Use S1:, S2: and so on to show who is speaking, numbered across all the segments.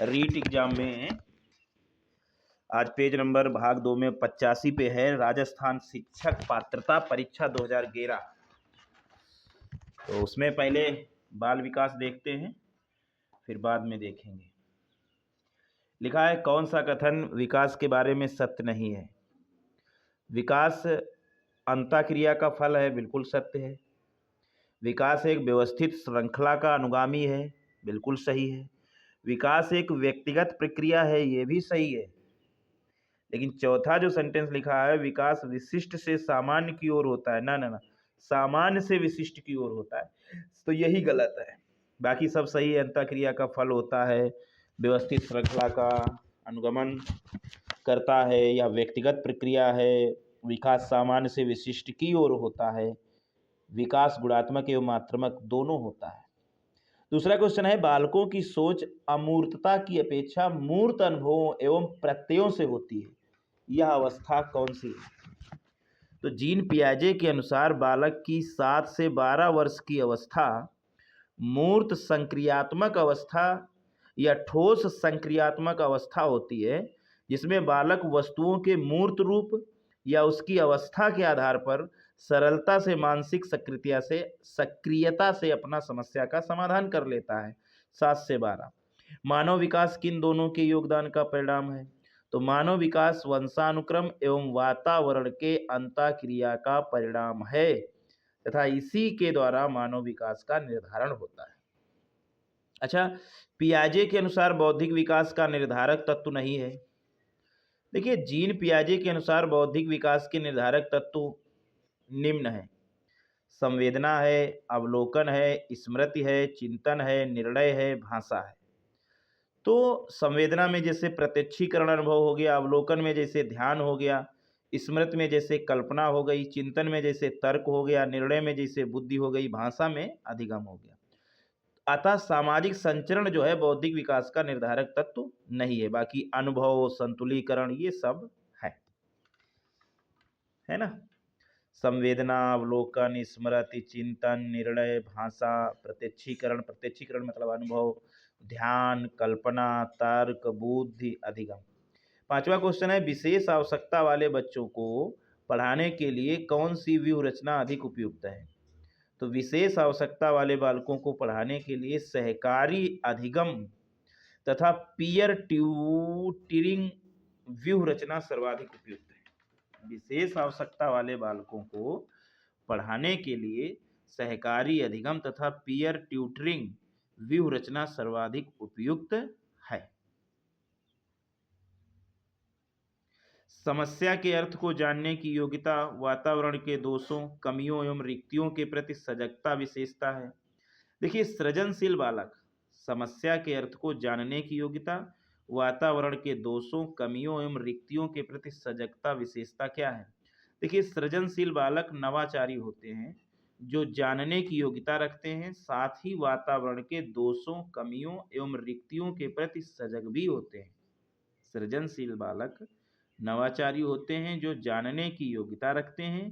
S1: REET exam में आज page number भाग 2 में 85 पे है राजस्थान शिक्षक पात्रता परीक्षा 2011। तो उसमें पहले बाल विकास देखते हैं, फिर बाद में देखेंगे। लिखा है, कौन सा कथन विकास के बारे में सत्य नहीं है? विकास अंतःक्रिया का फल है, बिल्कुल सत्य है। विकास एक व्यवस्थित श्रृंखला का अनुगामी है, बिल्कुल सही है। विकास एक व्यक्तिगत प्रक्रिया है, ये भी सही है। लेकिन चौथा जो सेंटेंस लिखा है, विकास विशिष्ट से सामान्य की ओर होता है, ना ना ना, सामान्य से विशिष्ट की ओर होता है, तो यही गलत है। बाकी सब सही है। अंतःक्रिया का फल होता है, व्यवस्थित श्रृंखला का अनुगमन करता है, या व्यक्तिगत प्रक्रिया है। विकास सामान्य से विशिष्ट की ओर होता है। विकास गुणात्मक एवं मात्रात्मक दोनों होता है। दूसरा क्वेश्चन है, बालकों की सोच अमूर्तता की अपेक्षा मूर्त अनुभवों एवं प्रत्ययों से होती है, यह अवस्था कौन सी है? तो जीन पियाजे के अनुसार बालक की 7 से 12 वर्ष की अवस्था मूर्त संक्रियात्मक अवस्था या ठोस संक्रियात्मक अवस्था होती है, जिसमें बालक वस्तुओं के मूर्त रूप या उसकी अवस्था के आधार पर सरलता से मानसिक सक्रियता से अपना समस्या का समाधान कर लेता है। 7 से 12। मानव विकास किन दोनों के योगदान का परिणाम है? तो मानव विकास वंशानुक्रम एवं वातावरण के अंतःक्रिया का परिणाम है तथा इसी के द्वारा मानव विकास का निर्धारण होता है। अच्छा, पियाजे के अनुसार बौद्धिक विकास का निर्धारक तत्व नहीं है। देखिए, जीन पियाजे के अनुसार बौद्धिक विकास के निर्धारक तत्व निम्न है: संवेदना है, अवलोकन है, स्मृति है, चिंतन है, निर्णय है, भाषा है। तो संवेदना में जैसे प्रत्यक्षीकरण अनुभव हो गया, अवलोकन में जैसे ध्यान हो गया, स्मृति में जैसे कल्पना हो गई, चिंतन में जैसे तर्क हो गया, निर्णय में जैसे बुद्धि हो गई, भाषा में अधिगम हो गया। अतः सामाजिक संचरण जो है बौद्धिक विकास का निर्धारक तत्व नहीं है। बाकी अनुभव, संतुलीकरण, ये सब है ना। संवेदना, अवलोकन, स्मृति, चिंतन, निर्णय, भाषा, प्रत्यक्षीकरण मतलब अनुभव, ध्यान, कल्पना, तर्क, बुद्धि, अधिगम। 5वां क्वेश्चन है, विशेष आवश्यकता वाले बच्चों को पढ़ाने के लिए कौन सी व्यूह रचना अधिक उपयुक्त है? तो विशेष आवश्यकता वाले बालकों को पढ़ाने के लिए सहकारी अधिगम तथा पीयर ट्यूटरिंग व्यूह रचना सर्वाधिक उपयुक्त है। विशेष आवश्यकता वाले बालकों को पढ़ाने के लिए सहकारी अधिगम तथा पीयर ट्यूटरिंग व्यूह रचना सर्वाधिक उपयुक्त है। समस्या के अर्थ को जानने की योग्यता वातावरण के दोषों, कमियों एवं रिक्तियों के प्रति सजगता विशेषता है। देखिए, सृजनशील बालक समस्या के अर्थ को जानने की योग्यता, वातावरण के दोषों, कमियों एवं रिक्तियों के प्रति सजगता विशेषता क्या है? देखिए, सृजनशील बालक नवाचारी होते हैं, जो जानने की योग्यता रखते हैं, साथ ही वातावरण के दोषों, कमियों एवं रिक्तियों के प्रति सजग भी होते हैं। सृजनशील बालक नवाचारी होते हैं, जो जानने की योग्यता रखते हैं,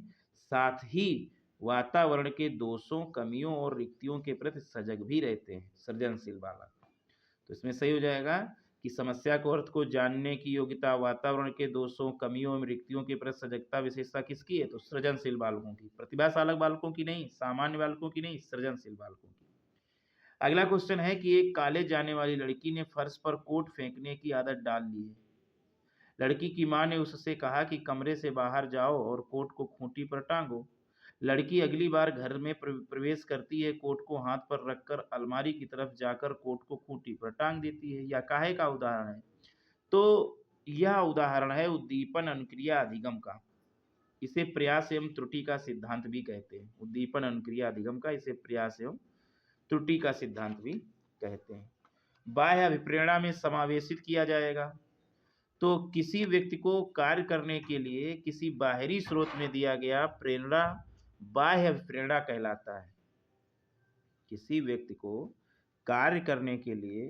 S1: साथ ही वातावरण के दोषों, कमियों और रिक्तियों के प्रति सजग भी रहते हैं सृजनशील बालक। तो इसमें सही हो जाएगा कि समस्या को अर्थ को जानने की योग्यता, वातावरण के दोषों, कमियों एवं रिक्तियों के प्रति सजगता विशेषता किसकी है? तो सृजनशील बालकों की। प्रतिभाशाली बालकों की नहीं, सामान्य बालकों की नहीं, सृजनशील बालकों की। अगला क्वेश्चन है कि एक कॉलेज जाने वाली लड़की ने फर्श पर कोट फेंकने की आदत डाल ली है। लड़की की मां ने उससे कहा कि कमरे से बाहर जाओ और कोट को खूंटी पर टांगो। लड़की अगली बार घर में प्रवेश करती है, कोट को हाथ पर रखकर अलमारी की तरफ जाकर कोट को खूंटी पर टांग देती है। यह काहे का उदाहरण है? तो यह उदाहरण है उद्दीपन अनुक्रिया अधिगम का। इसे प्रयास एवं त्रुटि का सिद्धांत भी कहते हैं। उद्दीपन अनुक्रिया अधिगम का इसे प्रयास एवं त्रुटि का सिद्धांत भी कहते हैं। बाह्य अभिप्रेरणा में समावेशित किया जाएगा। तो किसी व्यक्ति को कार्य करने के लिए किसी बाहरी स्रोत में दिया गया प्रेरणा बाह्य प्रेरणा कहलाता है। किसी व्यक्ति को कार्य करने के लिए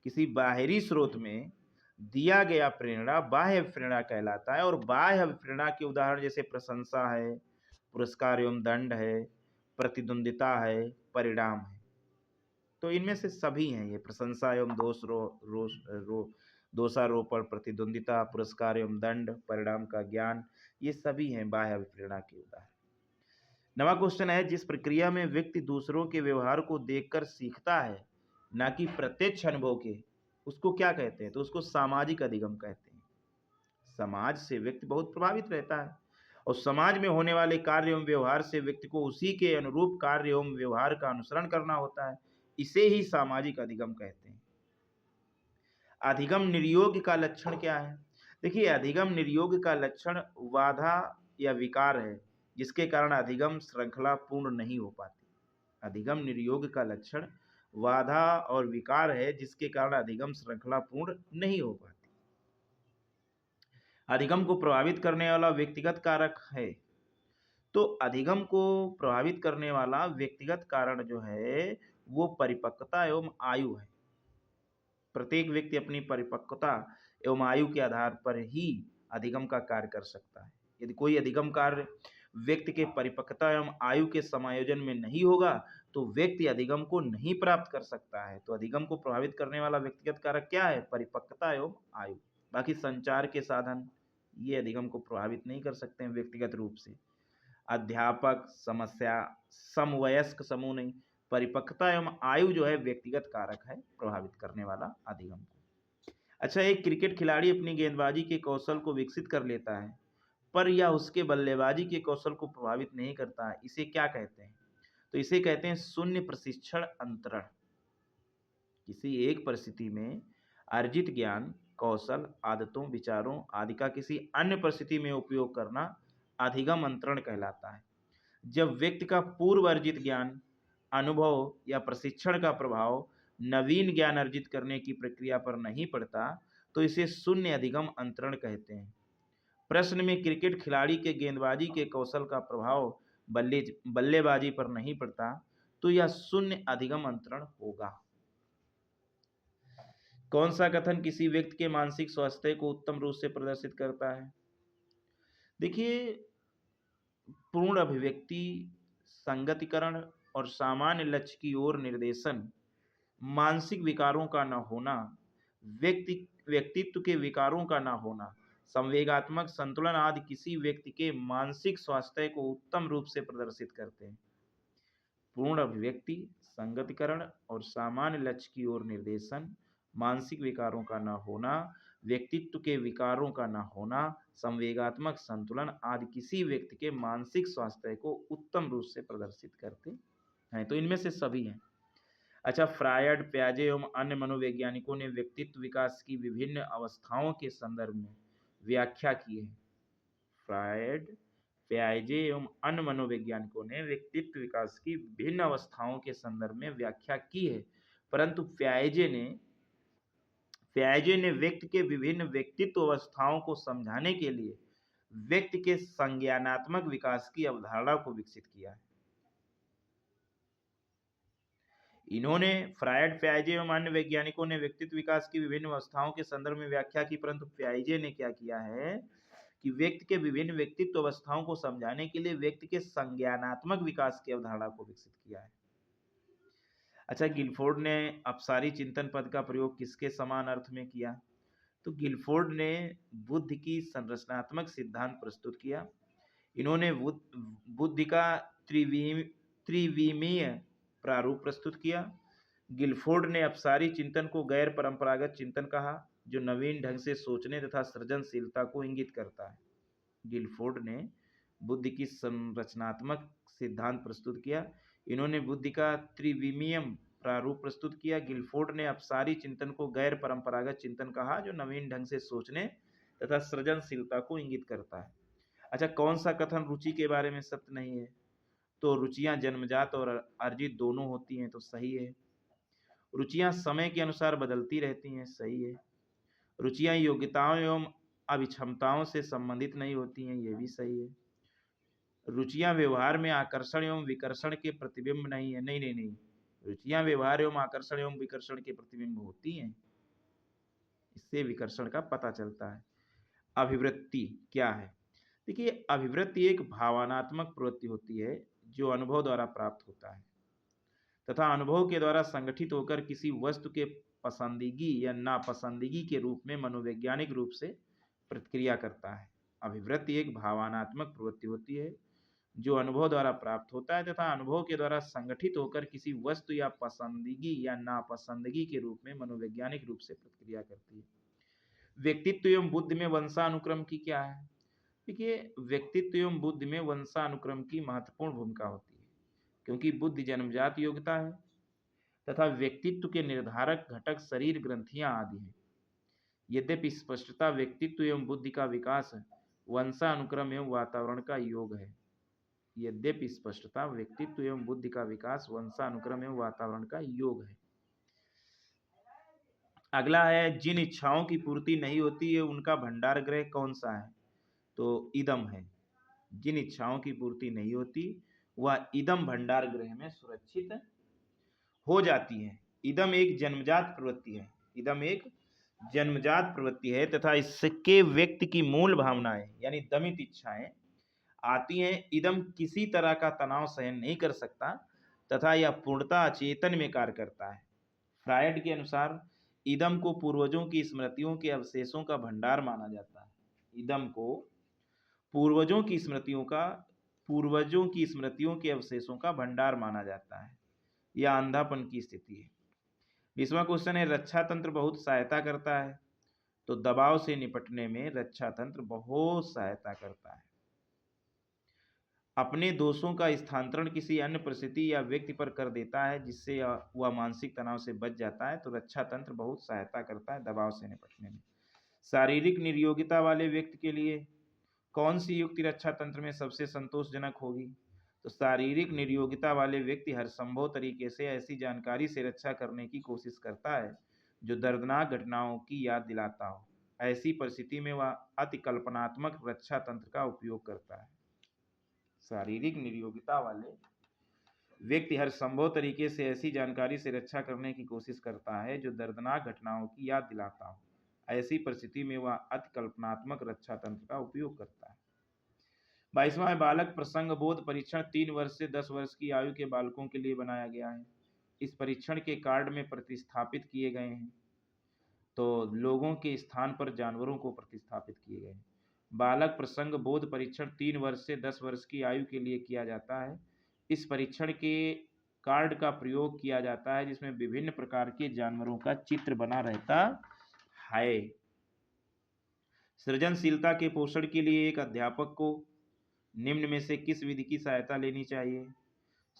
S1: किसी बाहरी स्रोत में दिया गया प्रेरणा बाह्य प्रेरणा कहलाता है। और बाह्य प्रेरणा के उदाहरण जैसे प्रशंसा है, पुरस्कार एवं दंड है, प्रतिद्वंदिता है, परिणाम है। तो इनमें से सभी हैं ये, प्रशंसा एवं दोषारोपण, प्रतिद्वंदिता, पुरस्कार एवं दंड, परिणाम का ज्ञान, ये सभी हैं बाह्य अभिप्रेरणा के उदाहरण। नवा क्वेश्चन है, जिस प्रक्रिया में व्यक्ति दूसरों के व्यवहार को देखकर सीखता है ना कि प्रत्यक्ष अनुभव के, उसको क्या कहते हैं? तो उसको सामाजिक अधिगम कहते हैं। समाज से व्यक्ति बहुत प्रभावित रहता है और समाज में होने वाले कार्य एवं व्यवहार से व्यक्ति को उसी के अनुरूप कार्य एवं व्यवहार का अनुसरण करना होता है। इसे ही सामाजिक अधिगम कहते हैं। अधिगम निर्योग का लक्षण क्या है? देखिए, अधिगम निर्योग का लक्षण बाधा या विकार है जिसके कारण अधिगम श्रृंखला पूर्ण नहीं हो पाती। अधिगम निर्योग का लक्षण बाधा और विकार है जिसके कारण अधिगम श्रृंखला पूर्ण नहीं हो पाती। अधिगम को प्रभावित करने वाला व्यक्तिगत कारक है। तो अधिगम को प्रभावित करने वाला व्यक्तिगत कारण जो है वो परिपक्वता एवं आयु है। प्रत्येक व्यक्ति अपनी परिपक्वता एवं आयु के आधार पर ही अधिगम का कार्य कर सकता है। यदि कोई अधिगम कार्य व्यक्ति के परिपक्वता एवं आयु के समायोजन में नहीं होगा तो व्यक्ति अधिगम को नहीं प्राप्त कर सकता है। तो अधिगम को प्रभावित करने वाला व्यक्तिगत कारक क्या है? परिपक्वता एवं आयु। बाकी संचार के साधन ये अधिगम को प्रभावित नहीं कर सकते हैं व्यक्तिगत रूप से। अध्यापक, समस्या, समवयस्क समूह नहीं। परिपक्वता एवं आयु जो है व्यक्तिगत कारक है प्रभावित करने वाला अधिगम को। अच्छा, एक क्रिकेट खिलाड़ी अपनी गेंदबाजी के कौशल को विकसित कर लेता है पर यह उसके बल्लेबाजी के कौशल को प्रभावित नहीं करता है, इसे क्या कहते हैं? तो इसे कहते हैं शून्य प्रशिक्षण अंतरण। किसी एक परिस्थिति में अर्जित ज्ञान, कौशल, आदतों, विचारों आदि का किसी अन्य परिस्थिति में उपयोग करना अधिगम अंतरण कहलाता है। जब व्यक्ति का पूर्व अर्जित ज्ञान, अनुभव या प्रशिक्षण का प्रभाव नवीन ज्ञान अर्जित करने की प्रक्रिया पर नहीं पड़ता तो इसे शून्य अधिगम अंतरण कहते हैं। प्रश्न में क्रिकेट खिलाड़ी के गेंदबाजी के कौशल का प्रभाव बल्लेबाजी पर नहीं पड़ता तो यह शून्य अधिगम अंतरण होगा। कौन सा कथन किसी व्यक्ति के मानसिक स्वास्थ्य को उत्तम रूप से प्रदर्शित करता है? देखिए, पूर्ण अभिव्यक्ति, संगतिकरण और सामान्य लक्ष्य की ओर निर्देशन, मानसिक विकारों का न होना, व्यक्तित्व के विकारों का न होना, संवेगात्मक संतुलन आदि किसी व्यक्ति के मानसिक स्वास्थ्य को उत्तम रूप से प्रदर्शित करते हैं। पूर्ण अभिव्यक्ति, संगतिकरण और सामान्य लक्ष्य की ओर निर्देशन, मानसिक विकारों का न होना, व्यक्तित्व के विकारों का न होना, संवेगात्मक संतुलन आदि किसी व्यक्ति के मानसिक स्वास्थ्य को उत्तम रूप से प्रदर्शित करते हैं। तो इनमें से सभी हैं। अच्छा, फ्रायड, प्याजे एवं अन्य मनोवैज्ञानिकों ने व्यक्तित्व विकास की विभिन्न अवस्थाओं के संदर्भ में व्याख्या की है। फ्रायड, प्याजे एवं अन्य मनोवैज्ञानिकों ने व्यक्तित्व विकास की विभिन्न अवस्थाओं के संदर्भ में व्याख्या की है, परंतु प्याजे ने व्यक्ति के विभिन्न व्यक्तित्व अवस्थाओं को समझाने के लिए व्यक्ति के संज्ञानात्मक विकास की अवधारणा को विकसित किया है। इन्होंने फ्रायड, प्याजे एवं अन्य वैज्ञानिकों ने व्यक्तित्व विकास की विभिन्न अवस्थाओं के संदर्भ में व्याख्या की, परंतु प्याजे ने क्या किया है कि व्यक्ति के विभिन्न व्यक्तित्व अवस्थाओं को समझाने के लिए व्यक्ति के संज्ञानात्मक विकास की अवधारणा को विकसित किया है। अच्छा, गिलफोर्ड ने अपसारी चिंतन पद का प्रयोग किसके समान अर्थ में किया? तो गिलफोर्ड ने बुद्धि की संरचनात्मक सिद्धांत प्रस्तुत किया। इन्होंने बुद्धि का त्रिविमीय प्रारूप प्रस्तुत किया। गिलफोर्ड ने अपसारी चिंतन को गैर परंपरागत चिंतन कहा जो नवीन ढंग से सोचने तथा सृजनशीलता को इंगित करता है। गिलफोर्ड ने बुद्धि की संरचनात्मक सिद्धांत प्रस्तुत किया। इन्होंने बुद्धि का त्रिविमीय प्रारूप प्रस्तुत किया। गिलफोर्ड ने अपसारी चिंतन को गैर परंपरागत चिंतन कहा जो नवीन ढंग से सोचने तथा सृजनशीलता को इंगित करता है। अच्छा, कौन सा कथन रुचि के बारे में सत्य नहीं है? तो रुचियां जन्मजात और अर्जित दोनों होती हैं, तो सही है। रुचियां समय के अनुसार बदलती रहती हैं, सही है। रुचियां योग्यताओं एवं अभिक्षमताओं से संबंधित नहीं होती हैं, ये भी सही है। रुचियां व्यवहार में आकर्षण एवं विकर्षण के प्रतिबिंब नहीं है, नहीं। रुचियां व्यवहार एवं आकर्षण एवं विकर्षण के प्रतिबिंब होती हैं, इससे विकर्षण का पता चलता है। अभिवृत्ति क्या है? देखिए, अभिवृत्ति एक भावनात्मक प्रवृत्ति होती है जो अनुभव द्वारा प्राप्त होता है तथा अनुभव के द्वारा संगठित होकर किसी वस्तु के पसंदीगी या नापसंदीगी के रूप में मनोवैज्ञानिक रूप से प्रतिक्रिया करता है। अभिवृत्ति एक भावनात्मक प्रवृत्ति होती है जो अनुभव द्वारा प्राप्त होता है तथा अनुभव के द्वारा संगठित होकर किसी वस्तु या पसंदीगी या नापसंदगी के रूप में मनोवैज्ञानिक रूप से प्रतिक्रिया करती है। व्यक्तित्व एवं बुद्धि में वंशानुक्रम की क्या है? देखिए, व्यक्तित्व एवं बुद्धि में वंशानुक्रम की महत्वपूर्ण भूमिका होती है, क्योंकि बुद्धि जन्मजात योग्यता है तथा व्यक्तित्व के निर्धारक घटक शरीर ग्रंथियां आदि हैं। यद्यपि स्पष्टता व्यक्तित्व एवं बुद्धि का विकास वंशानुक्रम एवं वातावरण का योग है। यद्यपि स्पष्टता व्यक्तित्व एवं बुद्धि का विकास वंशानुक्रम एवं वातावरण का योग है। अगला है, जिन इच्छाओं की पूर्ति नहीं होती है उनका भंडार गृह कौन सा है? तो इदम है। जिन इच्छाओं की पूर्ति नहीं होती वह इदम भंडार गृह में सुरक्षित हो जाती है। इदम एक जन्मजात प्रवृत्ति है। इदम एक जन्मजात प्रवृत्ति है तथा इसके व्यक्ति की मूल भावनाएं यानी दमित इच्छाएं आती हैं। इदम किसी तरह का तनाव सहन नहीं कर सकता तथा यह पूर्णतः अचेतन में कार्य करता है। फ्रायड के अनुसार इदम को पूर्वजों की स्मृतियों के अवशेषों का भंडार माना जाता है। इदम को पूर्वजों की स्मृतियों के अवशेषों का भंडार माना जाता है। यह अंधापन की स्थिति है। 20वां क्वेश्चन है, रक्षा तंत्र बहुत सहायता करता है। तो दबाव से निपटने में रक्षा तंत्र बहुत सहायता करता है। अपने दोषों का स्थानांतरण किसी अन्य परिस्थिति या व्यक्ति पर कर देता है जिससे वह मानसिक तनाव से बच जाता है। तो रक्षा तंत्र बहुत सहायता करता है दबाव से निपटने में। शारीरिक निर्योग्यता वाले व्यक्ति के लिए कौन सी युक्ति रक्षा तंत्र में सबसे संतोषजनक होगी? तो शारीरिक निर्योग्यता वाले व्यक्ति हर संभव तरीके से ऐसी जानकारी से रक्षा करने की कोशिश करता है जो दर्दनाक घटनाओं की याद दिलाता हो। ऐसी परिस्थिति में वह अति कल्पनात्मक रक्षा तंत्र का उपयोग करता है। शारीरिक निर्योग्यता वाले व्यक्ति हर संभव तरीके से ऐसी जानकारी से रक्षा करने की कोशिश करता है जो दर्दनाक घटनाओं की याद दिलाता हो। ऐसी परिस्थिति में वह अति कल्पनात्मक रक्षा तंत्र का उपयोग करता है। 22वां है, बालक प्रसंग बोध परीक्षण 3 वर्ष से 10 वर्ष की आयु के बालकों के लिए बनाया गया है। इस परीक्षण के कार्ड में प्रतिस्थापित किए गए हैं तो लोगों के स्थान पर जानवरों को प्रतिस्थापित किए गए हैं। बालक प्रसंग बोध परीक्षण 3 वर्ष से 10 वर्ष की आयु के लिए किया जाता है। इस परीक्षण के कार्ड का प्रयोग किया जाता है जिसमें विभिन्न प्रकार के जानवरों का चित्र बना रहता है। सृजनशीलता के पोषण के लिए एक अध्यापक को निम्न में से किस विधि की सहायता लेनी चाहिए?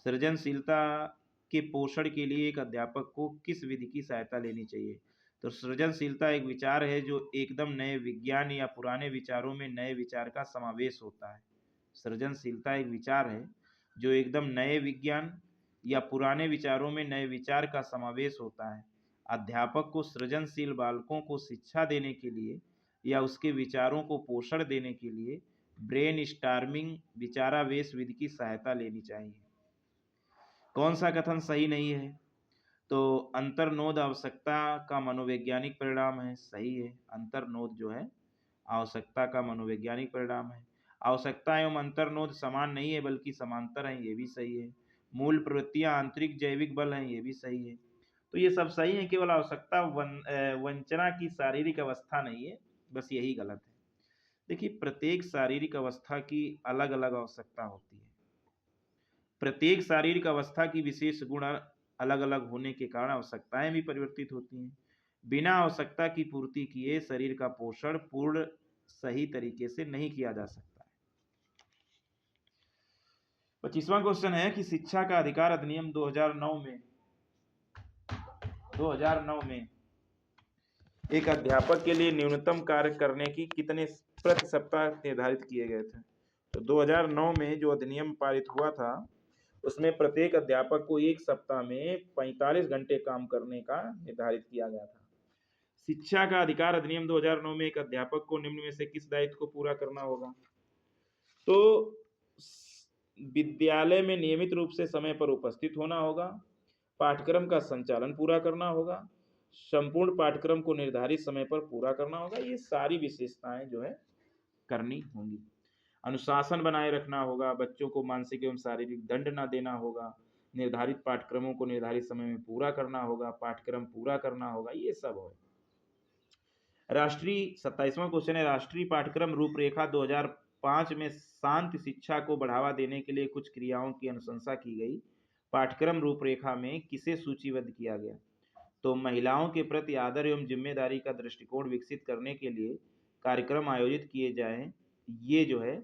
S1: सृजनशीलता के पोषण के लिए एक अध्यापक को किस विधि की सहायता लेनी चाहिए? तो सृजनशीलता एक विचार है जो एकदम नए विज्ञान या पुराने विचारों में नए विचार का समावेश होता है। सृजनशीलता एक विचार है जो एकदम नए विज्ञान या पुराने विचारों में नए विचार का समावेश होता है। अध्यापक को सृजनशील बालकों को शिक्षा देने के लिए या उसके विचारों को पोषण देने के लिए ब्रेन स्टार्मिंग विचारावेश विधि की सहायता लेनी चाहिए। कौन सा कथन सही नहीं है? तो अंतर्नोद आवश्यकता का मनोवैज्ञानिक परिणाम है। सही है, अंतर्नोद जो है आवश्यकता का मनोवैज्ञानिक परिणाम है। आवश्यकता एवं अंतर्नोद समान नहीं है बल्कि समांतर हैं, ये भी सही है। मूल प्रवृत्तियां आंतरिक जैविक बल हैं, ये भी सही है। तो ये सब सही है, केवल आवश्यकता वंचना की शारीरिक अवस्था नहीं है, बस यही गलत है। देखिए, प्रत्येक शारीरिक अवस्था की अलग अलग आवश्यकता होती है। प्रत्येक शारीरिक अवस्था की विशेष गुण अलग अलग होने के कारण आवश्यकताएं भी परिवर्तित होती हैं। बिना आवश्यकता की पूर्ति किए शरीर का पोषण पूर्ण सही तरीके से नहीं किया जा सकता है। 25वां क्वेश्चन है कि शिक्षा का अधिकार अधिनियम 2009 में एक अध्यापक के लिए न्यूनतम कार्य करने की कितने प्रति सप्ताह निर्धारित किए गए थे? तो 2009 में जो अधिनियम पारित हुआ था उसमें प्रत्येक अध्यापक को एक सप्ताह में 45 घंटे काम करने का निर्धारित किया गया था। शिक्षा का अधिकार अधिनियम 2009 में एक अध्यापक को निम्न में से किस दायित्व को पूरा करना होगा? तो विद्यालय में नियमित रूप से समय पर उपस्थित होना होगा, पाठ्यक्रम का संचालन पूरा करना होगा, संपूर्ण पाठ्यक्रम को निर्धारित समय पर पूरा करना होगा। ये सारी विशेषताएं जो है करनी होंगी। अनुशासन बनाए रखना होगा, बच्चों को मानसिक एवं शारीरिक दंड न देना होगा, निर्धारित पाठ्यक्रमों को निर्धारित समय में पूरा करना होगा, पाठ्यक्रम पूरा करना होगा, ये सब है। राष्ट्रीय 27वां क्वेश्चन है, राष्ट्रीय पाठ्यक्रम रूपरेखा 2005 में शांति शिक्षा को बढ़ावा देने के लिए कुछ क्रियाओं की अनुशंसा की गई। पाठ्यक्रम रूपरेखा में किसे सूचीबद्ध किया गया? तो महिलाओं के प्रति आदर एवं जिम्मेदारी का दृष्टिकोण विकसित करने के लिए कार्यक्रम आयोजित किए जाएं, ये जो है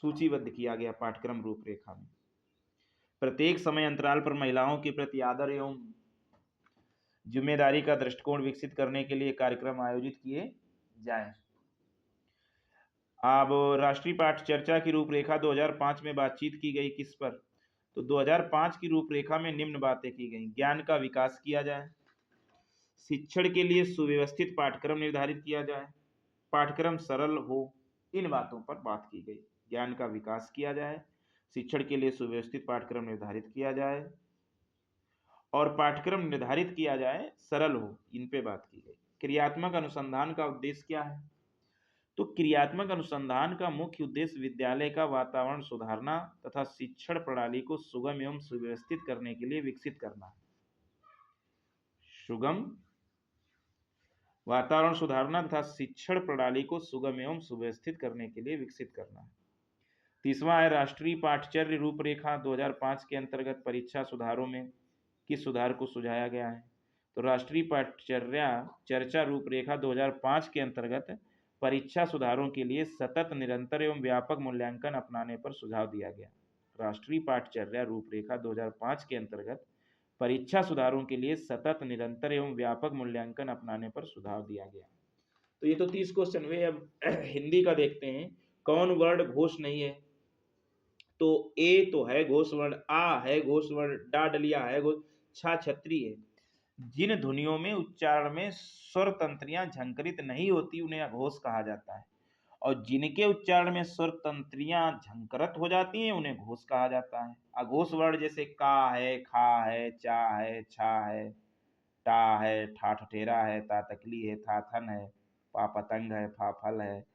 S1: सूचीबद्ध किया गया पाठ्यक्रम रूपरेखा में। प्रत्येक समय अंतराल पर महिलाओं के प्रति आदर एवं जिम्मेदारी का दृष्टिकोण विकसित करने के लिए कार्यक्रम आयोजित किए जाएं। अब राष्ट्रीय पाठ चर्चा की रूपरेखा 2005 में बातचीत की गई किस पर? तो 2005 की रूपरेखा में निम्न बातें की गई। ज्ञान का विकास किया जाए, शिक्षण के लिए सुव्यवस्थित पाठ्यक्रम निर्धारित किया जाए, पाठ्यक्रम सरल हो, इन बातों पर बात की गई। ज्ञान का विकास किया जाए, शिक्षण के लिए सुव्यवस्थित पाठ्यक्रम निर्धारित किया जाए और पाठ्यक्रम निर्धारित किया जाए, सरल हो, इन पे बात की गई। क्रियात्मक अनुसंधान का उद्देश्य क्या है? तो क्रियात्मक अनुसंधान का मुख्य उद्देश्य विद्यालय का वातावरण सुधारना तथा शिक्षण प्रणाली को सुगम एवं सुव्यवस्थित करने के लिए विकसित करना है। सुगम वातावरण सुधारना तथा शिक्षण प्रणाली को सुगम एवं सुव्यवस्थित करने के लिए विकसित करना है। तीसवां है, राष्ट्रीय पाठ्यचर्या रूपरेखा 2005 के अंतर्गत परीक्षा सुधारों में किस सुधार को सुझाया गया है? तो राष्ट्रीय पाठ्यचर्या चर्चा रूपरेखा 2005 के अंतर्गत परीक्षा सुधारों के लिए सतत, निरंतर एवं व्यापक मूल्यांकन अपनाने पर सुझाव दिया गया। राष्ट्रीय पाठ्यचर्या रूपरेखा 2005 के अंतर्गत परीक्षा सुधारों के लिए सतत, निरंतर एवं व्यापक मूल्यांकन अपनाने पर सुझाव दिया गया। तो ये तो 30 क्वेश्चन हुए। अब हिंदी का देखते हैं। कौन वर्ण घोष नहीं है? तो ए तो है घोष वर्ण, आ है घोष वर्ण, डा डलिया है घोष, छा छत्री है। जिन ध्वनियों में उच्चारण में स्वर तंत्रियां झंकृत नहीं होती उन्हें अघोष कहा जाता है, और जिनके उच्चारण में स्वर तंत्रियां झंकृत हो जाती हैं उन्हें घोष कहा जाता है। अघोष वर्ण जैसे का है, खा है, चा है, छा है, टा है, ठा ठठेरा है, ता तकली है, था थन है, पा पतंग है, फा फल है,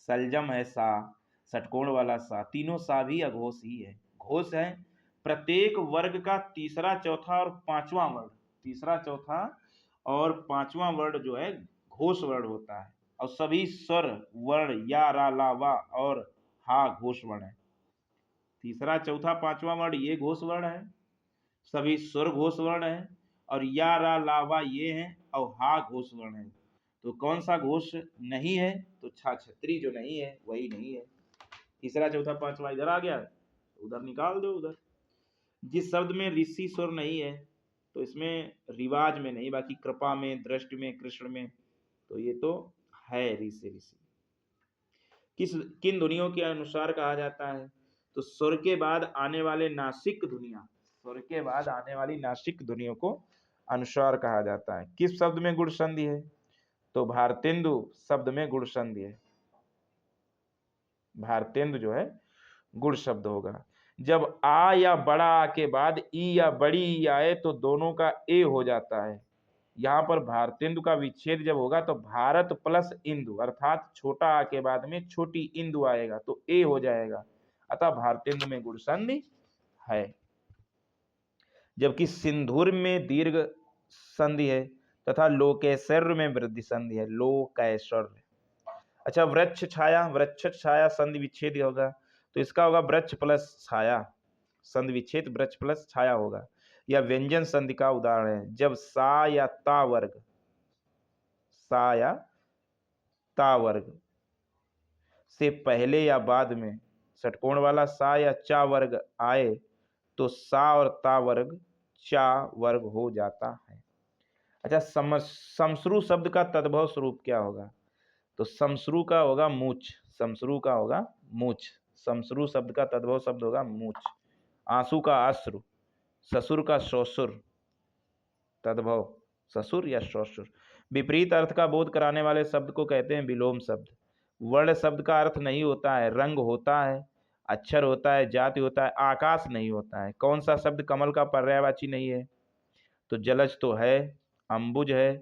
S1: सलजम है, सा षटकोण वाला सा, तीनों सा भी अघोष ही है, घोष है। प्रत्येक वर्ग का तीसरा, चौथा और पांचवा वर्ण, तीसरा, चौथा और पांचवा वर्ण जो है घोष वर्ण होता है, और सभी स्वर वर्ण या, रा, ला, वा और हा घोष वर्ण है। तीसरा, चौथा, पांचवा वर्ण ये घोष वर्ण है, सभी स्वर घोष वर्ण है, और या, रा, ला, वा ये है, और हा घोष वर्ण है। तो कौन सा घोष नहीं है? तो छा छत्री जो नहीं है वही नहीं है। तीसरा, चौथा, पांचवा इधर आ गया, उधर निकाल दो उधर। जिस शब्द में ऋषि स्वर नहीं है, तो इसमें रिवाज में नहीं, बाकी कृपा में, दृष्टि में, कृष्ण में, तो ये तो है ऋषि। किन ध्वनियों के अनुसार कहा जाता है? तो स्वर के बाद आने वाले नासिक ध्वनियां, स्वर के बाद आने वाली नासिक ध्वनियों को अनुस्वार कहा जाता है। किस शब्द में गुण संधि है? तो भारतेंदु शब्द में गुण संधि है। भारतेंदु जो है गुण शब्द होगा। जब आ या बड़ा आ के बाद ई या बड़ी ई आए तो दोनों का ए हो जाता है। यहाँ पर भारतेंदु का विच्छेद जब होगा तो भारत प्लस इंदु, अर्थात छोटा आ के बाद में छोटी इंदु आएगा तो ए हो जाएगा, अतः भारतेंदु में गुण संधि है। जबकि सिंधुर में दीर्घ संधि है तथा लोकेश्वर में वृद्धि संधि है, लोकेश्वर। अच्छा, वृक्ष छाया, वृक्ष छाया संधि विच्छेद होगा, तो इसका होगा वृक्ष प्लस छाया, संधि विच्छेद वृक्ष प्लस छाया होगा। यह व्यंजन संधि का उदाहरण है। जब सा या ता वर्ग, सा या ता वर्ग से पहले या बाद में षटकोण वाला सा या चा वर्ग आए तो सा और ता वर्ग चा वर्ग हो जाता है। अच्छा, समश्रु शब्द का तद्भव स्वरूप क्या होगा? तो समश्रु का होगा मूछ, समश्रु का होगा मूछ, समश्रु शब्द का तद्भव शब्द होगा मूछ। आंसू का अश्रु, ससुर का ससुर, तद्भव ससुर या ससुर। विपरीत अर्थ का बोध कराने वाले शब्द को कहते हैं विलोम शब्द। वर्ण शब्द का अर्थ नहीं होता है, रंग होता है, अक्षर होता है, जाति होता है, आकाश नहीं होता है। कौन सा शब्द कमल का पर्यायवाची नहीं है? तो जलज तो है, अंबुज है,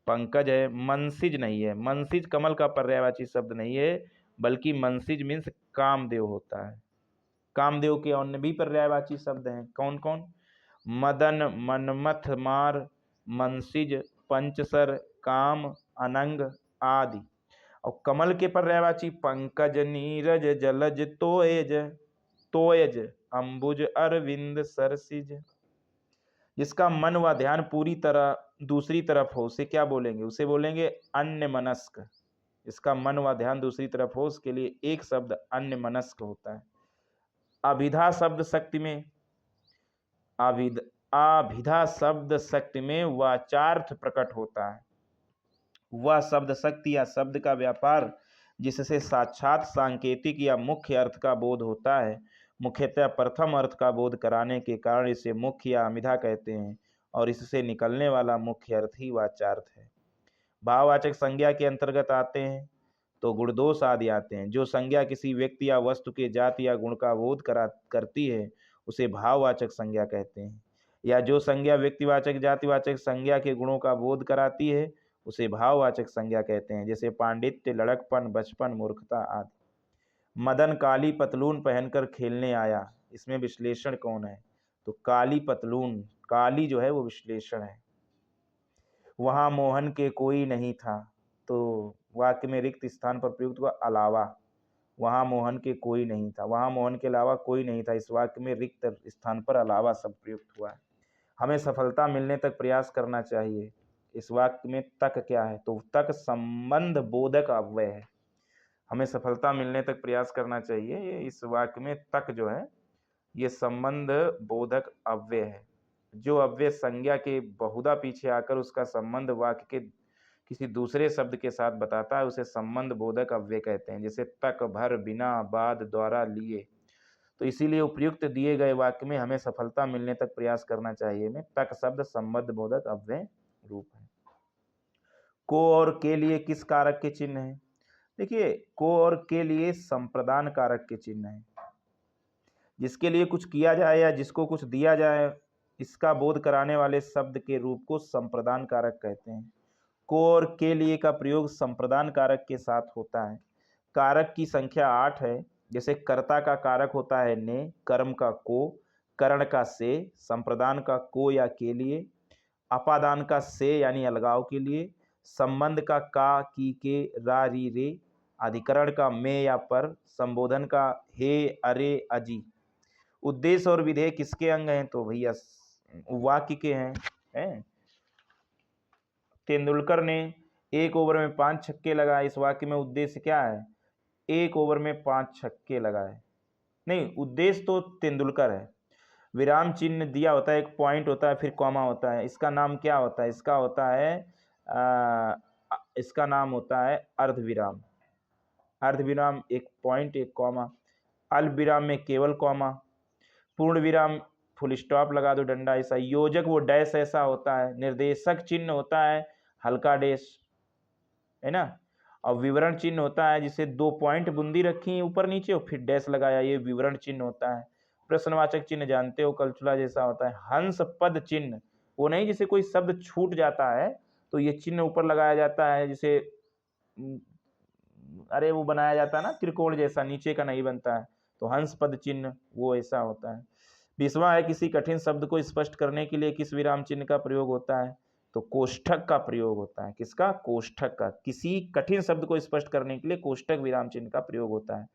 S1: पंकज है, मनसिज नहीं है। मनसिज कमल का पर्यायवाची शब्द नहीं है, बल्कि मनसिज मीन्स कामदेव होता है। कामदेव के अन्य भी पर्यायवाची शब्द हैं। कौन कौन? मदन, मनमथ, मार, मनसिज, पंचसर, काम, अनंग आदि। और कमल के पर्यायवाची पंकज, नीरज, जलज, तोयज, तोयज, अंबुज, अरविंद, सरसिज। जिसका मन व ध्यान पूरी तरह दूसरी तरफ हो उसे क्या बोलेंगे? उसे बोलेंगे अन्य मनस्क। इसका मन व ध्यान दूसरी तरफ हो उसके लिए एक शब्द अन्य मनस्क होता है। अभिधा शब्द शक्ति में अभिधा शब्द शक्ति में वाचार्थ प्रकट होता है। वह शब्द शक्ति या शब्द का व्यापार जिससे साक्षात सांकेतिक या मुख्य अर्थ का बोध होता है। मुख्यतः प्रथम अर्थ का बोध कराने के कारण इसे मुख्य या अभिधा कहते हैं और इससे निकलने वाला मुख्य अर्थ ही वाचार्थ है। भाववाचक संज्ञा के अंतर्गत आते हैं तो गुणदोष आदि आते हैं। जो संज्ञा किसी व्यक्ति या वस्तु के जाति या गुण का बोध करती है उसे भाववाचक संज्ञा कहते हैं, या जो संज्ञा व्यक्तिवाचक जातिवाचक संज्ञा के गुणों का बोध कराती है उसे भाववाचक संज्ञा कहते हैं, जैसे पांडित्य, लड़कपन, बचपन, मूर्खता आदि। मदन काली पतलून पहनकर खेलने आया, इसमें विश्लेषण कौन है? तो काली पतलून, काली जो है वो विश्लेषण है। वहां मोहन के कोई नहीं था, तो वाक्य में रिक्त स्थान पर प्रयुक्त हुआ अलावा। वहां मोहन के कोई नहीं था, वहां मोहन के अलावा कोई नहीं था, इस वाक्य में रिक्त स्थान पर अलावा शब्द प्रयुक्त हुआ है। हमें सफलता मिलने तक प्रयास करना चाहिए, इस वाक्य में तक क्या है? तो तक संबंध बोधक अव्यय है। हमें सफलता मिलने तक प्रयास करना चाहिए, इस वाक्य में तक जो है ये संबंध बोधक अव्यय है। जो अव्यय संज्ञा के बहुधा पीछे आकर उसका संबंध वाक्य के किसी दूसरे शब्द के साथ बताता है उसे संबंध बोधक अव्यय कहते हैं, जैसे तक, भर, बिना, बाद, द्वारा, लिए। तो इसीलिए उपयुक्त दिए गए वाक्य में हमें सफलता मिलने तक प्रयास करना चाहिए में तक शब्द संबंध बोधक अव्यय रूप है। को और के लिए किस कारक के चिन्ह है? देखिए, को और के लिए संप्रदान कारक के चिन्ह है। जिसके लिए कुछ किया जाए या जिसको कुछ दिया जाए इसका बोध कराने वाले शब्द के रूप को संप्रदान कारक कहते हैं। को और के लिए का प्रयोग संप्रदान कारक के साथ होता है। कारक की संख्या 8 है, जैसे कर्ता का कारक होता है ने, कर्म का को, करण का से, संप्रदान का को या के लिए, अपादान का से यानी अलगाव के लिए, संबंध का का, की, के, रा, री, रे, अधिकरण का में या पर, संबोधन का हे, अरे, अजी। उद्देश्य और विधेय किसके अंग हैं? तो भैया वाक्य के हैं। तेंदुलकर ने 1 ओवर में 5 छक्के लगाए, इस वाक्य में उद्देश्य क्या है? 1 ओवर में 5 छक्के लगाए। नहीं, उद्देश्य तो तेंदुलकर है। विराम चिन्ह दिया होता है, एक पॉइंट होता है, फिर कॉमा होता है, इसका नाम क्या होता है? इसका नाम होता है अर्धविराम। अर्धविराम एक पॉइंट एक कॉमा, अल्प विराम में केवल कॉमा, पूर्ण विराम फुल स्टॉप लगा दो डंडा ऐसा, योजक वो डैश ऐसा होता है, निर्देशक चिन्ह होता है हल्का डैश, है ना, और विवरण चिन्ह होता है जिसे 2 पॉइंट बुंदी रखी ऊपर नीचे और फिर डैश लगाया, ये विवरण चिन्ह होता है। प्रश्नवाचक चिन्ह जानते हो, कलचुला जैसा होता है। हंस पद चिन्ह वो नहीं जिसे कोई शब्द छूट जाता है तो ये चिन्ह ऊपर लगाया जाता है, जिसे अरे वो बनाया जाता है ना त्रिकोण जैसा, नीचे का नहीं बनता है, तो हंस पद चिन्ह वो ऐसा होता है। 20वां है, किसी कठिन शब्द को स्पष्ट करने के लिए किस विराम चिन्ह का प्रयोग होता है? तो कोष्ठक का प्रयोग होता है। किसका? कोष्ठक का। किसी कठिन शब्द को स्पष्ट करने के लिए कोष्ठक विराम चिन्ह का प्रयोग होता है।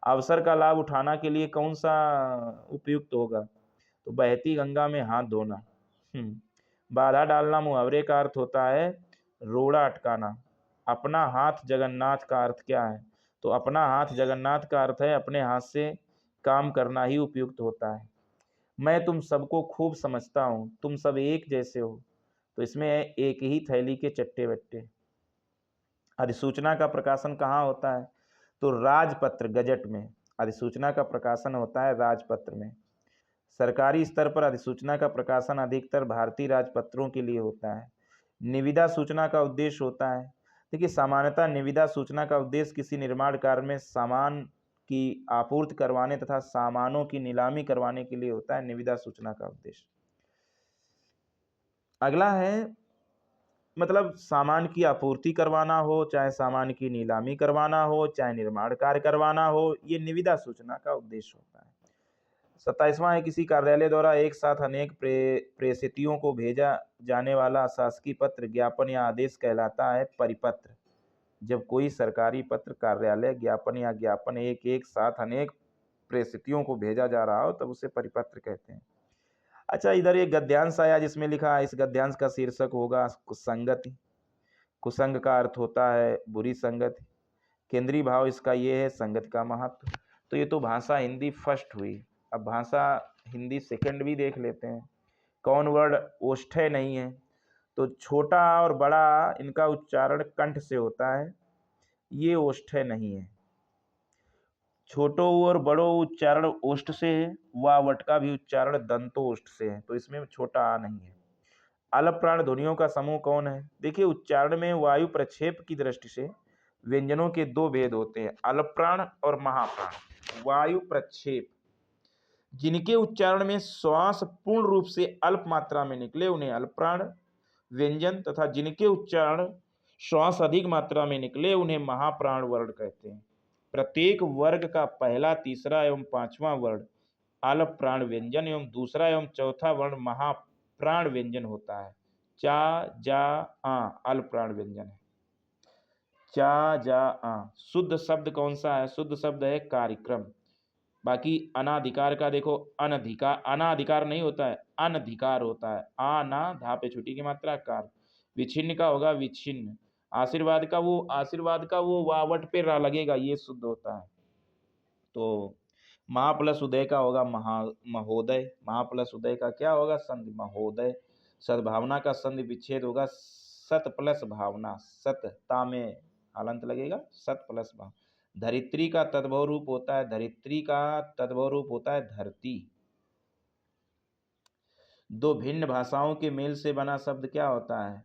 S1: अवसर का लाभ उठाना के लिए कौन सा उपयुक्त होगा? तो बहती गंगा में हाथ धोना। बाधा डालना मुहावरे का अर्थ होता है रोड़ा अटकाना। अपना हाथ जगन्नाथ का अर्थ क्या है? तो अपना हाथ जगन्नाथ का अर्थ है अपने हाथ से काम करना ही उपयुक्त होता है। मैं तुम सबको खूब समझता हूँ, तुम सब एक जैसे हो, तो इसमें एक ही थैली के चट्टे बट्टे। अधिसूचना का प्रकाशन कहाँ होता है? तो राजपत्र गजट में अधिसूचना का प्रकाशन होता है राजपत्र में। सरकारी स्तर पर अधिसूचना का प्रकाशन अधिकतर भारतीय राजपत्रों के लिए होता है। निविदा सूचना का उद्देश्य होता है, देखिए सामान्यतः निविदा सूचना का उद्देश्य किसी निर्माण कार्य में सामान की आपूर्ति करवाने तथा सामानों की नीलामी करवाने के लिए होता है निविदा सूचना का उद्देश्य। अगला है मतलब सामान की आपूर्ति करवाना हो, चाहे सामान की नीलामी करवाना हो, चाहे निर्माण कार्य करवाना हो, ये निविदा सूचना का उद्देश्य होता है। 27वां है, किसी कार्यालय द्वारा एक साथ अनेक प्रेषितियों को भेजा जाने वाला शासकीय पत्र, ज्ञापन या आदेश कहलाता है परिपत्र। जब कोई सरकारी पत्र, कार्यालय, ज्ञापन या ज्ञापन एक साथ अनेक प्रेषितियों को भेजा जा रहा हो तब उसे परिपत्र कहते हैं। अच्छा, इधर एक गद्यांश आया जिसमें लिखा है, इस गद्यांश का शीर्षक होगा कुसंगति। कुसंग का अर्थ होता है बुरी संगति। केंद्रीय भाव इसका ये है संगति का महत्व। तो ये तो भाषा हिंदी फर्स्ट हुई। अब भाषा हिंदी सेकंड भी देख लेते हैं। कौन वर्ड ओष्ठ्य नहीं है? तो छोटा और बड़ा इनका उच्चारण कंठ से होता है, ये ओष्ठ्य नहीं है। छोटो और बड़ो उच्चारण ओष्ठ से है, वट का भी उच्चारण दंतोष्ठ से है, तो इसमें छोटा आ नहीं है। अल्प प्राण ध्वनियों का समूह कौन है? देखिए, उच्चारण में वायु प्रक्षेप की दृष्टि से व्यंजनों के दो भेद होते हैं, अल्प प्राण और महाप्राण। वायु प्रक्षेप, जिनके उच्चारण में श्वास पूर्ण रूप से अल्प मात्रा में निकले उन्हें अल्प प्राण व्यंजन, तथा जिनके उच्चारण श्वास अधिक मात्रा में निकले उन्हें महाप्राण वर्ण कहते हैं। प्रत्येक वर्ग का पहला, तीसरा एवं पांचवा वर्ण अल्प प्राण व्यंजन एवं दूसरा एवं चौथा वर्ण महाप्राण व्यंजन होता है। चा, जा, आ अल्प प्राण व्यंजन है। चा, जा, आ। शुद्ध शब्द कौन सा है? शुद्ध शब्द है कार्यक्रम। बाकी अनाधिकार का देखो, अनधिकार, अनाधिकार नहीं होता है, अनधिकार होता है। आ ना धा पे छुट्टी की मात्रा कार। विच्छिन्न का होगा विच्छिन्न। आशीर्वाद का वो वावट पे रा लगेगा, ये शुद्ध होता है। तो महा प्लस उदय का होगा महोदय। महा प्लस उदय का क्या होगा? संधि महोदय। सद्भावना का संधि विच्छेद होगा सत प्लस भावना। सत ता में हलंत लगेगा, सत प्लस भाव। धरित्री का तद्भव रूप होता है, धरित्री का तद्भव रूप होता है धरती। दो भिन्न भाषाओं के मेल से बना शब्द क्या होता है?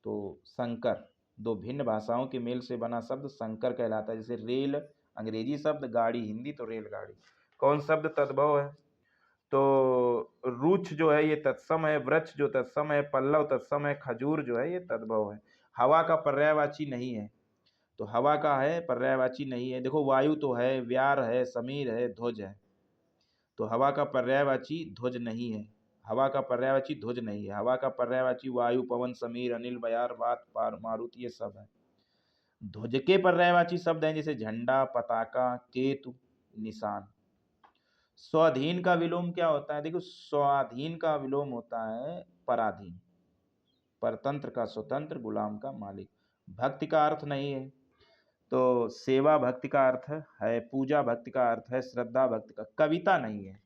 S1: तो संकर। दो भिन्न भाषाओं के मेल से बना शब्द संकर कहलाता है। जैसे रेल अंग्रेजी शब्द, गाड़ी हिंदी, तो रेलगाड़ी। कौन शब्द तद्भव है? तो रुक्ष जो है ये तत्सम है, वृक्ष जो तत्सम है, पल्लव तत्सम है, खजूर जो है ये तद्भव है। हवा का पर्यायवाची नहीं है, तो हवा का है पर्यायवाची नहीं है। देखो, वायु तो है, व्यार है, समीर है, ध्वज है, तो हवा का पर्यायवाची ध्वज नहीं है। हवा का पर्यायवाची ध्वज नहीं है। हवा का पर्यायवाची वायु, पवन, समीर, अनिल, बयार, वात, पार, मारुति, ये सब है। ध्वज के पर्यायवाची शब्द हैं जैसे झंडा, पताका, केतु, निशान। स्वाधीन का विलोम क्या होता है? देखो, स्वाधीन का विलोम होता है पराधीन। परतंत्र का स्वतंत्र, गुलाम का मालिक। भक्ति का अर्थ नहीं है, तो सेवा भक्ति का अर्थ है, पूजा भक्ति का अर्थ है, श्रद्धा भक्ति का। कविता नहीं है।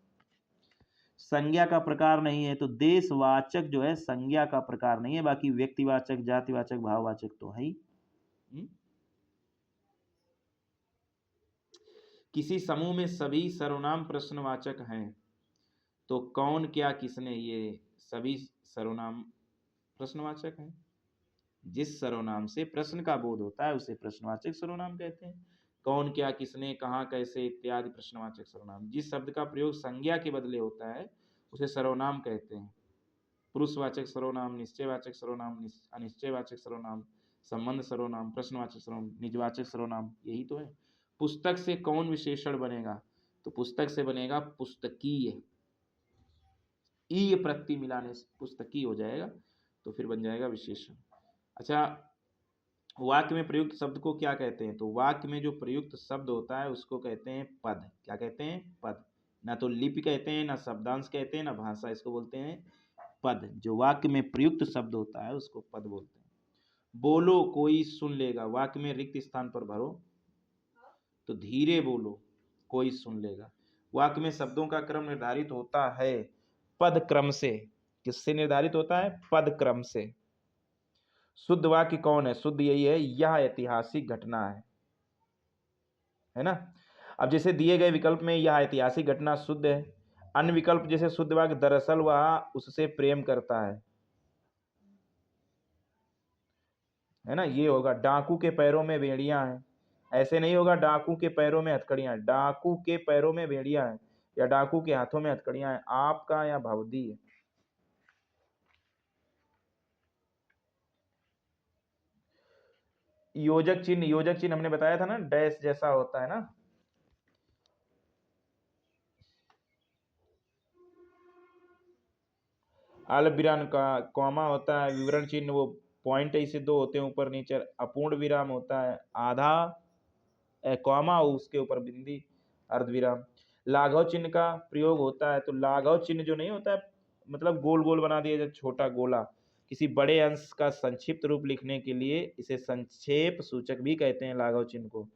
S1: संज्ञा का प्रकार नहीं है, तो देशवाचक जो है संज्ञा का प्रकार नहीं है। बाकी व्यक्तिवाचक, जातिवाचक, भाववाचक तो है ही। किसी समूह में सभी सर्वनाम प्रश्नवाचक हैं, तो कौन, क्या, किसने, ये सभी सर्वनाम प्रश्नवाचक हैं। जिस सर्वनाम से प्रश्न का बोध होता है उसे प्रश्नवाचक सर्वनाम कहते हैं। कौन, क्या, किसने, कहाँ, कैसे इत्यादि प्रश्नवाचक सर्वनाम। जिस शब्द का प्रयोग संज्ञा के बदले होता है उसे सर्वनाम कहते हैं। पुरुषवाचक सर्वनाम, निश्चयवाचक सर्वनाम, अनिश्चयवाचक सर्वनाम, संबंध सर्वनाम, प्रश्नवाचक सर्वनाम, निजवाचक सर्वनाम, यही तो है। पुस्तक से कौन विशेषण बनेगा? तो पुस्तक से बनेगा पुस्तकीय। ई प्रत्यय मिलाने से पुस्तकीय हो जाएगा, तो फिर बन जाएगा विशेषण। अच्छा, वाक्य में प्रयुक्त शब्द को क्या कहते हैं? तो वाक्य में जो प्रयुक्त शब्द होता है उसको कहते हैं पद। क्या कहते हैं? पद। ना तो लिपि कहते हैं, ना शब्दांश कहते हैं, ना भाषा, इसको बोलते हैं पद। जो वाक्य में प्रयुक्त शब्द होता है उसको पद बोलते हैं। बोलो कोई सुन लेगा, वाक्य में रिक्त स्थान पर भरो, तो धीरे बोलो कोई सुन लेगा। वाक्य में शब्दों का क्रम निर्धारित होता है पद क्रम से। किससे निर्धारित होता है? पद क्रम से। शुद्ध वाक्य कौन है? शुद्ध यही है, यह ऐतिहासिक घटना है ना। अब जैसे दिए गए विकल्प में यह ऐतिहासिक घटना शुद्ध है। अन्य विकल्प जैसे शुद्ध वाक्य दरअसल वह उससे प्रेम करता है ना, ये होगा। डाकू के पैरों में बेड़ियां हैं, ऐसे नहीं होगा डाकू के पैरों में हथकड़ियां। डाकू के पैरों में बेड़ियां हैं या डाकू के हाथों में हथकड़ियां हैं, आपका या भवदी है। योजक चिन्ह हमने बताया था ना, डैश जैसा होता है ना। अल्प विराम का कॉमा होता है, विवरण चिन्ह वो पॉइंट ऐसे दो होते हैं ऊपर नीचे। अपूर्ण विराम होता है, आधा कॉमा उसके ऊपर बिंदी अर्धविराम। लाघव चिन्ह का प्रयोग होता है, तो लाघव चिन्ह जो नहीं होता है, मतलब गोल गोल बना दिया जाए, छोटा गोला, किसी बड़े अंश का संक्षिप्त रूप लिखने के लिए इसे संक्षेप सूचक भी कहते हैं लाघव चिन्ह को।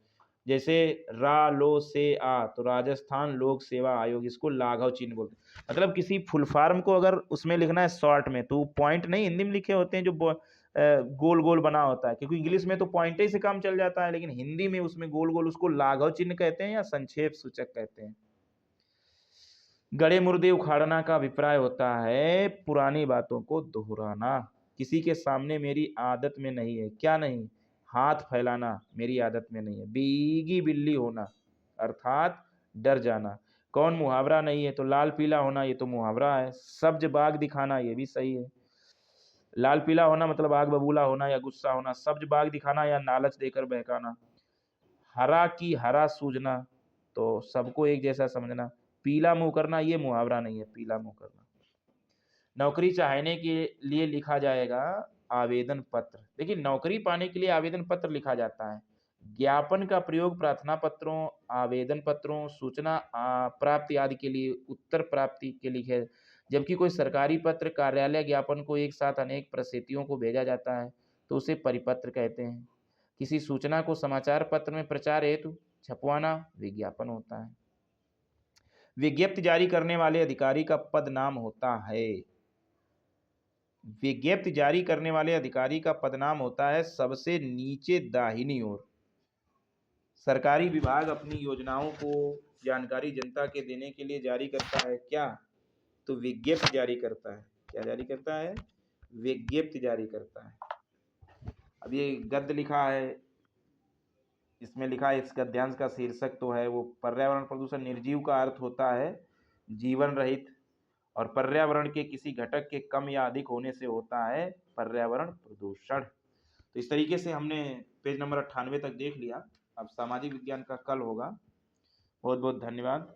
S1: जैसे रा लो से आ, तो राजस्थान लोक सेवा आयोग, इसको लाघव चिन्ह बोलते हैं। मतलब किसी फुल फॉर्म को अगर उसमें लिखना है शॉर्ट में, तो पॉइंट नहीं हिंदी में लिखे होते हैं जो गोल गोल बना होता है, क्योंकि इंग्लिश में तो पॉइंट ही से काम चल जाता है, लेकिन हिंदी में उसमें गोल गोल, उसको लाघव चिन्ह कहते हैं या संक्षेप सूचक कहते हैं। गड़े मुर्दे उखाड़ना का अभिप्राय होता है पुरानी बातों को दोहराना। किसी के सामने मेरी आदत में नहीं है, क्या नहीं, हाथ फैलाना मेरी आदत में नहीं है। बीगी बिल्ली होना अर्थात डर जाना। कौन मुहावरा नहीं है, तो लाल पीला होना, ये तो मुहावरा है। सब्ज बाग दिखाना, ये भी सही है। लाल पीला होना मतलब आग बबूला होना या गुस्सा होना, सब्ज बाग दिखाना या लालच देकर बहकाना। हरा की हरा सूझना, तो सबको एक जैसा समझना। पीला मुंह करना, ये मुहावरा नहीं है, पीला मुंह करना। नौकरी चाहने के लिए लिखा जाएगा आवेदन पत्र। देखिए, नौकरी पाने के लिए आवेदन पत्र लिखा जाता है। ज्ञापन का प्रयोग प्रार्थना पत्रों, आवेदन पत्रों, सूचना प्राप्ति आदि के लिए, उत्तर प्राप्ति के लिए है। जबकि कोई सरकारी पत्र, कार्यालय ज्ञापन को एक साथ अनेक प्रसिद्धियों को भेजा जाता है, तो उसे परिपत्र कहते हैं। किसी सूचना को समाचार पत्र में प्रचार हेतु छपवाना विज्ञापन होता है। विज्ञप्ति जारी करने वाले अधिकारी का पद नाम होता है, विज्ञप्ति जारी करने वाले अधिकारी का पदनाम होता है सबसे नीचे दाहिनी ओर। सरकारी विभाग अपनी योजनाओं को जानकारी जनता के देने के लिए जारी करता है क्या, तो विज्ञप्ति जारी करता है। क्या जारी करता है, विज्ञप्ति जारी करता है। अब ये गद्य लिखा है, इसमें लिखा है, इस गद्यांश का शीर्षक तो है वो पर्यावरण प्रदूषण। निर्जीव का अर्थ होता है जीवन रहित, और पर्यावरण के किसी घटक के कम या अधिक होने से होता है पर्यावरण प्रदूषण। तो इस तरीके से हमने पेज नंबर 98 तक देख लिया। अब सामाजिक विज्ञान का कल होगा। बहुत बहुत धन्यवाद।